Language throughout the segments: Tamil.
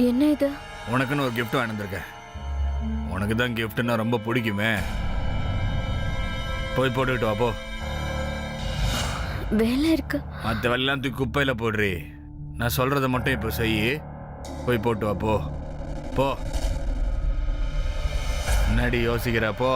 என்ன இது? உனக்குன்னு ஒரு gift வாங்கியிருக்கேன். உனக்கு தான் giftனா ரொம்ப பிடிக்குமே. போய் போட்டுட்டு வா போ. வேலை இருக்கு. மற்ற வெள்ளம் தூக்கி குப்பையில் போடுறி. நான் சொல்றத மட்டும் இப்போ செய். போய் போட்டு வா போ. போ. முன்னாடி யோசிக்கிற போ.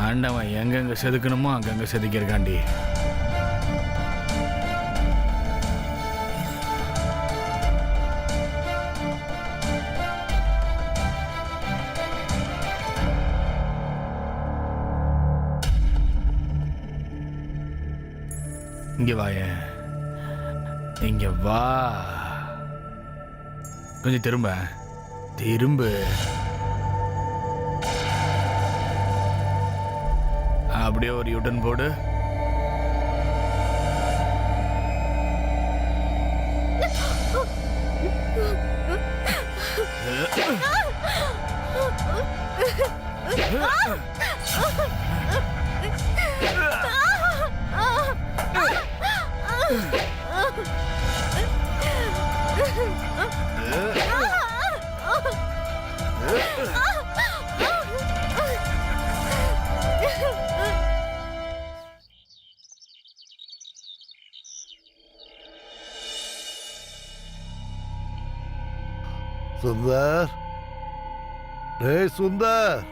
ஆண்டவன் எங்கெங்க செதுக்கணுமோ அங்கங்க செதுக்கியிருக்காண்டி. இங்க வாயேன். இங்க வா. கொஞ்சம் திரும்ப. திரும்ப. அப்படியே ஒரு யூட்டன் போடு. சுந்தர், டேய் சுந்தர்.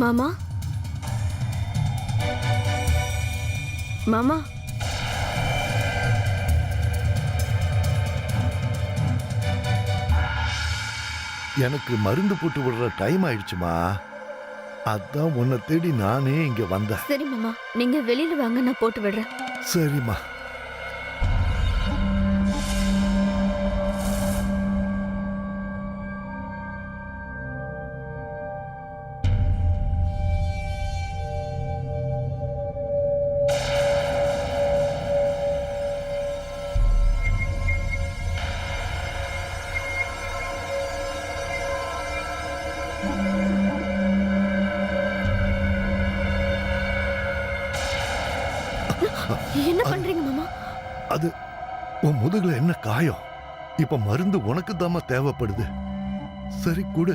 மாமா, மாமா, எனக்கு மருந்து போட்டு விடுற டைம் ஆயிடுச்சுமா. அதான் உன்னை தேடி நானே இங்க வந்தேன். சரி மாமா, நீங்க வெளியில வாங்க, நான் போட்டு விடுறேன். சரிம்மா. என்ன பண்றீங்க மாமா? அது உன் முதுகுல என்ன காயம்? இப்ப மருந்து உனக்கு தாமா தேவைப்படுது. சரி கொடு,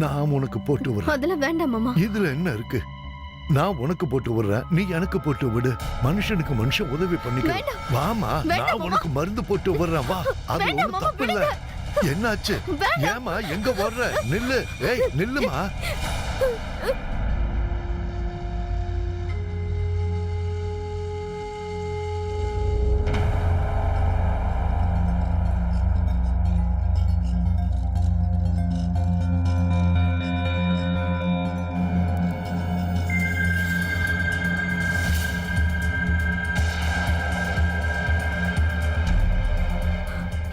நான் உனக்கு போட்டு விடுறேன். அதெல்லாம் வேண்டாம் மாமா. இதுல என்ன இருக்கு? நான் உனக்கு போட்டு விடுறேன், நீ எனக்கு போட்டு விடு. மனுஷனுக்கு மனுஷன் உதவி பண்ணிக்க. வாமா, நான் உனக்கு மருந்து போட்டு விடுறேன். வா. அது ஒண்ணும் தப்பு இல்ல. என்னாச்சு? ஏமா எங்க வர்ற? நில்லு. ஏய் நில்லுமா.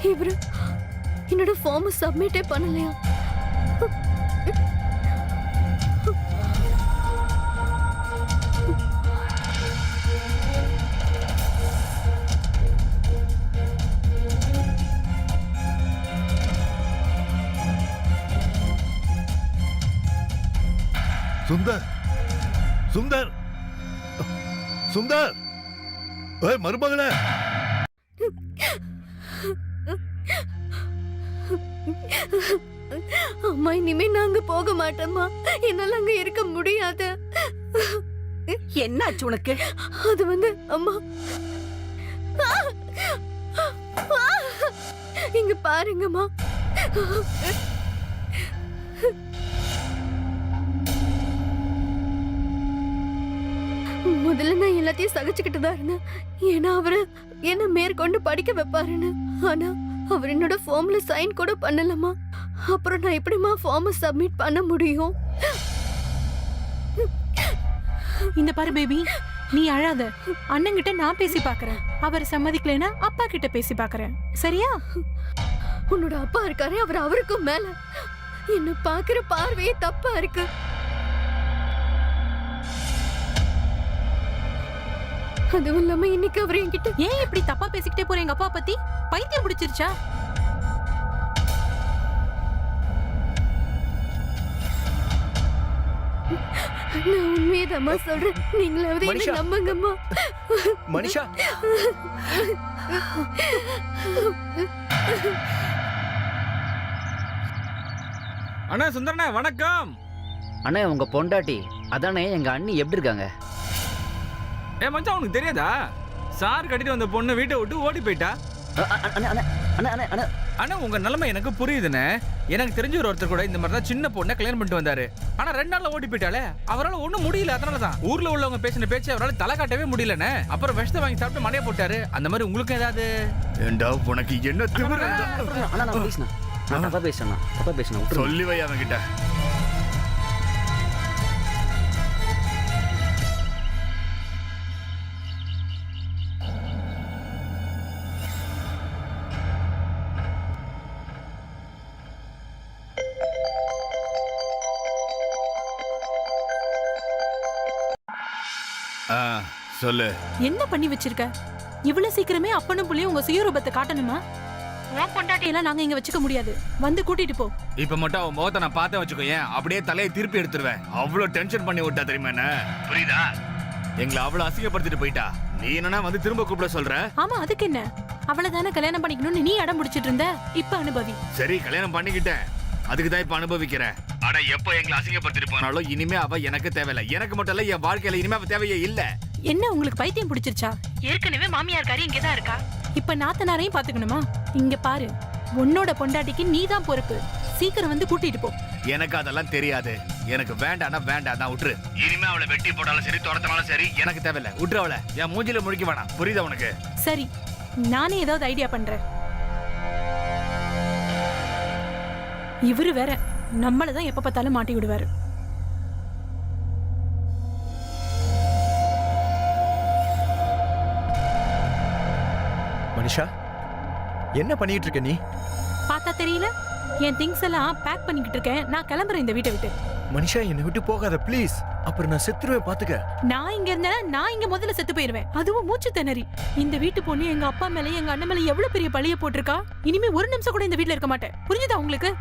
இவரு என்னோட ஃபார்ம் சப்மிட்டே பண்ணலையா? சுந்தர் சுந்தர் சுந்தர் ஏய் மருமகளே அம்மா இனிமே நாங்க போக மாட்டோம்மா. என்னால அங்க இருக்க முடியாது. என்னாச்சு உனக்கு? அது வந்து அம்மா இங்க பாருங்கம்மா. முதல்ல நான் எல்லாத்தையும் சகிச்சுக்கிட்டு தான் இருந்தேன். ஏன்னா அவரு என்ன மேற்கொண்டு படிக்க வைப்பாருன்னு. ஆனா அவர் என்னோட ஃபார்ம்ல சைன் கூட பண்ணலமா. அப்புறம் நான் எப்படிமா ஃபார்மை சப்மிட் பண்ண முடியும்? இந்த பாரு பேபி, நீ அழாத. அண்ணங்கிட்ட நான் பேசி பாக்குறேன். அவர் சம்மதிக்கலைன்னா அப்பா கிட்ட பேசி பாக்குறேன். சரியா? உன்னோட அப்பா இருக்காரு, அவர் அவருக்கும் மேல. என்ன பாக்குற பார்வையே தப்பா இருக்கு. அதுவும் இல்லாம இன்னைக்கு அவர் என்கிட்ட ஏன் இப்படி தப்பா பேசிக்கிட்டே போற எங்க அப்பா பத்தி? பைத்தியம் பிடிச்சிருச்சா? நான் உண்மையதாம்மா சொல்றேன். நீங்களாவது என்ன மனிஷா. நம்புங்கம்மா. மனிஷா அண்ணா சுந்தரண்ணா வணக்கம். அண்ணே உங்க பொண்டாட்டி அதானே எங்க அண்ணி எப்படி இருக்காங்க? ஏ மச்சான் உனக்கு தெரியாதா? சார் கட்டிட்டு வந்த பொண்ணு வீட்டை விட்டு ஓடி போயிட்டா. அண்ணா உங்க நிலைமை எனக்கு புரியுதுண்ணே. எனக்கு தெரிஞ்ச ஒருத்தர் கூட இந்த மாதிரி தான் சின்ன பொண்ணை கல்யாணம் பண்ணிட்டு வந்தாரு. ஆனா 2 நாள்ல ஓடி போயிட்டாலே. அவரால் ஒண்ணும் முடியல. அதனாலதான் ஊர்ல உள்ளவங்க பேசின பேச்சு அவரால் தலை காட்டவே முடியலண்ணே. அப்புறம் விஷத்தை வாங்கி சாப்பிட்டு மனைய போட்டாரு. அந்த மாதிரி உங்களுக்கு ஏதாவது? ஏண்டா உனக்கு என்ன திமிரு இருந்தா? அண்ணா நான் பேசினேன். நான் தப்பா பேசினேன். சொல்லி வை அவன் கிட்ட. சொல்லு. என்ன பண்ணி வச்சிருக்க? இவ்வளவு சீக்கிரமே அப்பனும் புள்ளையும் உங்க சுயரூபத்தை காட்டணுமா? உன் பொண்டாட்டி எல்லாம் நாங்க இங்க வச்சுக்க முடியாது. வந்து கூட்டிட்டு போ. இப்ப மட்டும் அவன் முகத்தை நான் பார்த்தேன் வச்சுக்கோ, ஏன் அப்படியே தலையை திருப்பி எடுத்துருவேன். அவ்வளவு டென்ஷன் பண்ணி விட்டா தெரியுமா என்ன? புரியுதா? எங்களை அவ்வளவு அசிங்கப்படுத்திட்டு போயிட்டா. நீ என்னன்னா வந்து திரும்ப கூப்பிட சொல்ற? ஆமா, அதுக்கு என்ன? அவளை தானே கல்யாணம் பண்ணிக்கணும்னு நீ அடம் பிடிச்சிட்டு இருந்த. இப்ப அனுபவி. சரி கல்யாணம் பண்ணிக்கிட்டேன். அதுக்கு தான் இப்ப அனுபவிக்கிறேன். ஆனா எப்ப எங்களை அசிங்கப்படுத்திட்டு போனாலும் இனிமே அவ எனக்கு தேவையில்லை. எனக்கு மட்டும் இல்ல, என் வாழ்க்கையில இனிமே அவ தேவையே இல்ல. என்ன உங்களுக்கு பைத்தியம் பிடிச்சிருச்சா? ஏற்கனவே மாமியார்காரி இங்கதான் இருக்கா. இப்ப நாத்தனாரையும் பாத்துக்கணுமா? இங்க பாரு, உன்னோட பொண்டாட்டிக்கு நீ தான் பொறுப்பு. சீக்கிரம் வந்து கூட்டிட்டு போ. எனக்கு அதெல்லாம் தெரியாது. எனக்கு வேண்டாம்னா வேண்டாம் தான் விட்டுரு. இனிமே அவளை வெட்டி போட்டாலும் சரி துரத்தினாலும் சரி எனக்கு தேவையில்லை. விட்டுரு அவளை. என் மூஞ்சில முழிக்க வேணாம். புரியுதா உனக்கு? சரி, நானே ஏதாவது ஐடியா பண்றேன். இவரு வேற நம்மளதான் எப்ப பார்த்தாலும் மாட்டி விடுவாரு. மனிஷா என்ன பண்ணிட்டு இருக்க நீ? பார்த்தா தெரியல? என் திங்ஸ் எல்லாம் பேக் பண்ணிக்கிட்டு இருக்கேன். நான் கிளம்புறேன் இந்த வீட்டை விட்டு. மனிஷா என்னை விட்டு போகாத ப்ளீஸ். அப்புறம் நான் செத்துருவேன் பாத்துக்க. நான் இங்க இருந்தேன்னா நான் இங்க முதல்ல செத்து போயிருவேன். அதுவும் மூச்சு திணறி. இந்த வீட்டு பொண்ணு எங்க அப்பா மேல எங்க அண்ணன் மேல எவ்வளவு பெரிய பழிய போட்டிருக்கா. இனிமே ஒரு நிமிஷம் கூட இந்த வீட்ல இருக்க மாட்டேன். புரிஞ்சுதா உங்களுக்கு?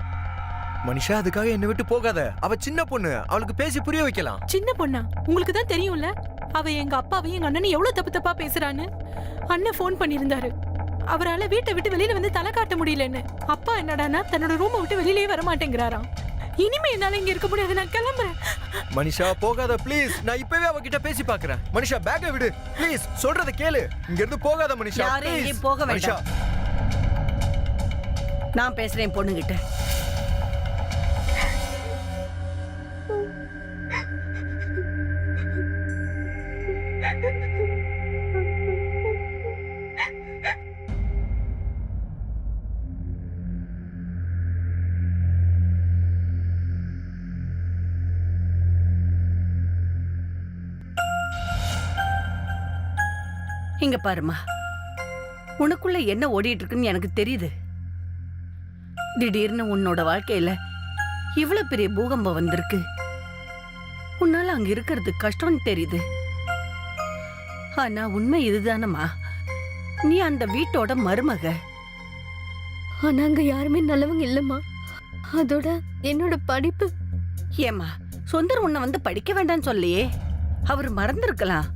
மனிஷா அதுக்காக என்னை விட்டு போகாத. அவ சின்ன பொண்ணு, அவளுக்கு பேசி புரிய வைக்கலாம். சின்ன பொண்ணா? உங்களுக்கு தான் தெரியும்ல அவ எங்க அப்பாவையும் எங்க அண்ணனை எவ்வளவு தப்பு தப்பா பேசுறான்னு. அண்ணன் போன் பண்ணிருந்தாரு. அவரால வீட்டை விட்டு வெளியில வந்து தலை காட்ட முடியலன்னு. அப்பா என்னடானா தன்னோட ரூமை விட்டு வெளியிலேயே வர மாட்டேங்கிறாராம். இனிமே என்னால இங்க இருக்க முடியாது. நான் கிளம்புறேன். மனிஷா போகாத ப்ளீஸ். நான் இப்பவே அவகிட்ட பேசி பாக்குறேன். மனிஷா பேக்கை விடு ப்ளீஸ். சொல்றத கேளு. இங்க இருந்து போகாத மனிஷா. யாரும் please. எங்கேயும் போக மனிஷா வேண்டாம். நான் பேசுறேன் பொண்ணுகிட்ட. இங்க பாருமா, உனக்குள்ள என்ன ஓடிட்டு இருக்குன்னு எனக்கு தெரியுது. திடீர்னு உன்னோட வாழ்க்கையில இவ்வளவு பெரிய பூகம்பம் வந்திருக்கு. உன்னால அங்க இருக்கிறது கஷ்டம்னு தெரியுது. ஆனா உண்மை இதுதானம்மா, நீ அந்த வீட்டோட மருமக. ஆனா அங்க யாருமே நல்லவங்க இல்லம்மா. அதோட என்னோட படிப்பு. ஏமா சுந்தர் உன்னை வந்து படிக்க வேண்டாம்னு சொல்லியே. அவர் மறந்துருக்கலாம்.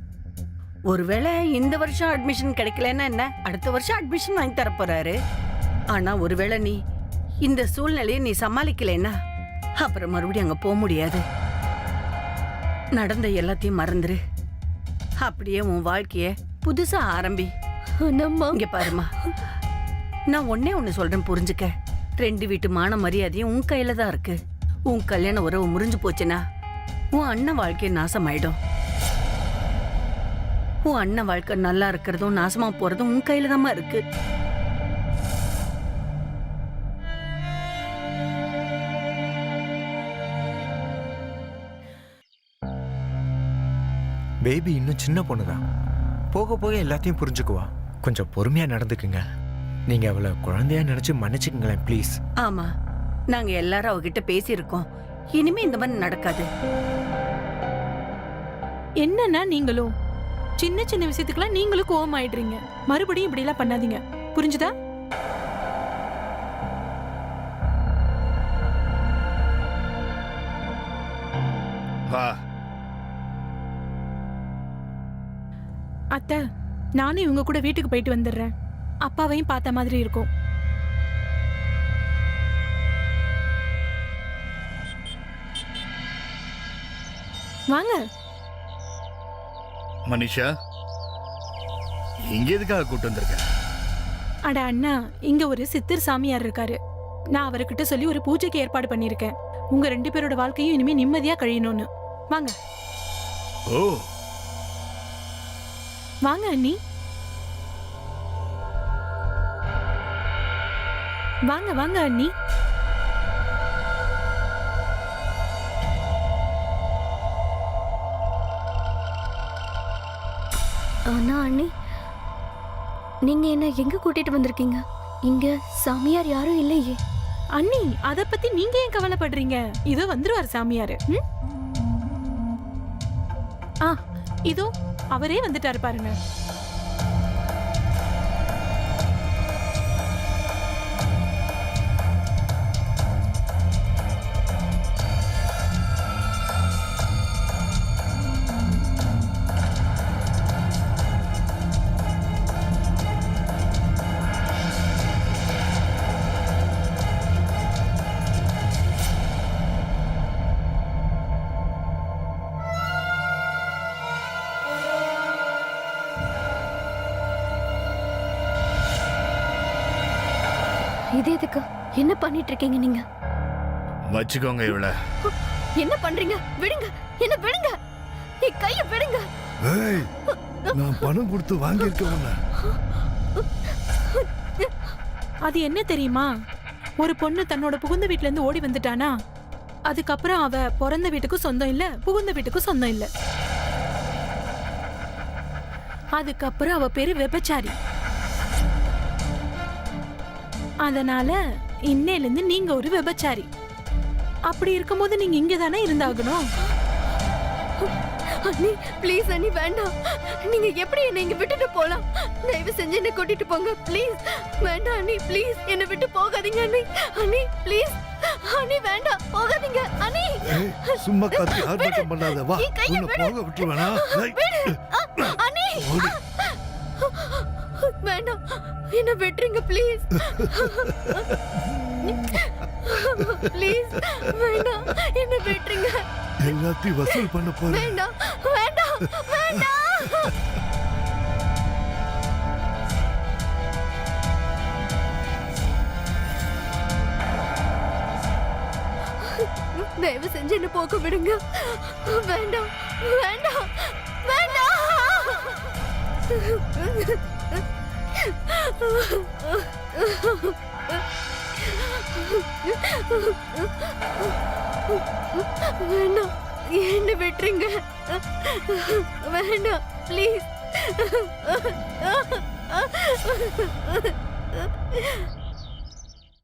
ஒருவேளை இந்த வருஷம் அட்மிஷன் கிடைக்கலன்னா என்ன, அடுத்த வருஷம் அட்மிஷன் வாங்கி தர போறாரு. ஆனா ஒருவேளை நீ இந்த சூழ்நிலையை நீ சமாளிக்கலைன்னா அப்புறம் மறுபடியும் அங்க போக முடியாது. நடந்த எல்லாத்தையும் மறந்துரு. அப்படியே உன் வாழ்க்கைய புதுசா ஆரம்பி. ஆனாம்மா, இங்க பாருமா, நான் ஒண்ணு சொல்றேன், புரிஞ்சுக்க. 2 வீட்டு மான மரியாதையும் உன் கையில தான் இருக்கு. உன் கல்யாண உறவு முறிஞ்சு போச்சுன்னா உன் அண்ணன் வாழ்க்கை நாசமாயிடும். உன் அண்ணன் வாழ்க்கை நல்லா இருக்கிறதும் நாசமா போறதும் உன் கையில தாம்மா இருக்கு. பேபி இன்னும் சின்ன பொண்ணுதான், போக போக எல்லாத்தையும் புரிஞ்சுக்குவா. கொஞ்சம் பொறுமையா நடந்துக்குங்க. நீங்க அவளை குழந்தையா நினைச்சு மன்னிச்சுக்குங்களேன் ப்ளீஸ். ஆமா, நாங்க எல்லாரும் அவகிட்ட பேசியிருக்கோம். இனிமே இந்த மாதிரி நடக்காது. என்னன்னா நீங்களும் சின்ன சின்ன விஷயத்துக்குலாம் நீங்களும் கோவம் ஆயிடுறீங்க. மறுபடியும் இப்படி எல்லாம் பண்ணாதீங்க, புரிஞ்சுதா? வா. அத்தை, நானும் இவங்க கூட வீட்டுக்கு போயிட்டு வந்துடுறேன். அப்பாவையும் பார்த்த மாதிரி இருக்கும். வாங்க. மனிஷா, இங்க எதுக்காக கூட்டு வந்திருக்க? அட அண்ணா, இங்க ஒரு சித்தர் சாமியார் இருக்காரு. நான் அவர்கிட்ட சொல்லி ஒரு பூஜைக்கு ஏற்பாடு பண்ணிருக்கேன். உங்க 2 பேரோட வாழ்க்கையும் இனிமே நிம்மதியா கழியணும்னு. வாங்க ஓ, வாங்க அண்ணி, வாங்க வாங்க அண்ணி. ஆனா அண்ணி, நீங்க என்ன எங்க கூட்டிட்டு வந்திருக்கீங்க? இங்க சாமியார் யாரும் இல்லையே. அண்ணி, அத பத்தி நீங்க ஏன் கவலைப்படுறீங்க? இதோ வந்துருவார் சாமியாரு. ஆ, இதோ அவரே வந்துட்டாரு பாருங்க. இது எதுக்கு? என்ன பண்ணிட்டு இருக்கீங்க நீங்க? வச்சுக்கோங்க இவள. என்ன பண்றீங்க? விடுங்க, என்ன விடுங்க, என் கைய விடுங்க. ஏய், நான் பணம் கொடுத்து வாங்கியிருக்கேன். அது என்ன தெரியுமா? ஒரு பொண்ணு தன்னோட புகுந்த வீட்ல இருந்து ஓடி வந்துட்டானா, அதுக்கப்புறம் அவ பிறந்த வீட்டுக்கும் சொந்தம் இல்ல, புகுந்த வீட்டுக்கும் சொந்தம் இல்ல. அதுக்கப்புறம் அவ பேரு விபச்சாரி. அதனால இன்னையில இருந்து நீங்க ஒரு விபச்சாரி. அப்படி இருக்கும்போது நீங்க இங்க தானே இருந்தாகணும். அண்ணி, ப்ளீஸ் அண்ணி, வேண்டாம். நீங்க எப்படி என்ன இங்க விட்டுட்டு போலாம்? தயவு செஞ்சு என்ன கூட்டிட்டு போங்க ப்ளீஸ். வேண்டாம் அண்ணி, ப்ளீஸ் என்ன விட்டு போகாதீங்க அண்ணி. அண்ணி ப்ளீஸ், அண்ணி வேண்டாம், போகாதீங்க அண்ணி. ஏய், சும்மா கத்தி ஆர்ப்பாட்டம் பண்ணாத. வா, என் கையை உன்னை விடு. போக விட்டுருவேனா? ஏய், அண்ணி ஓடி. வேண்டாம், என்ன விட்டுருங்க ப்ளீஸ். ப்ளீஸ் வேண்டாம், என்ன விட்டுருங்க. எல்லாத்தையும் வசூல் பண்ண போறேன். வேண்டாம் வேண்டாம் வேண்டாம். தயவு செஞ்சு என்ன போக விடுங்க. வேண்டாம் வேண்டாம் வேண்டாம். வேண்டாம், என்ன விட்டுருங்க. வேண்டாம் ப்ளீஸ்.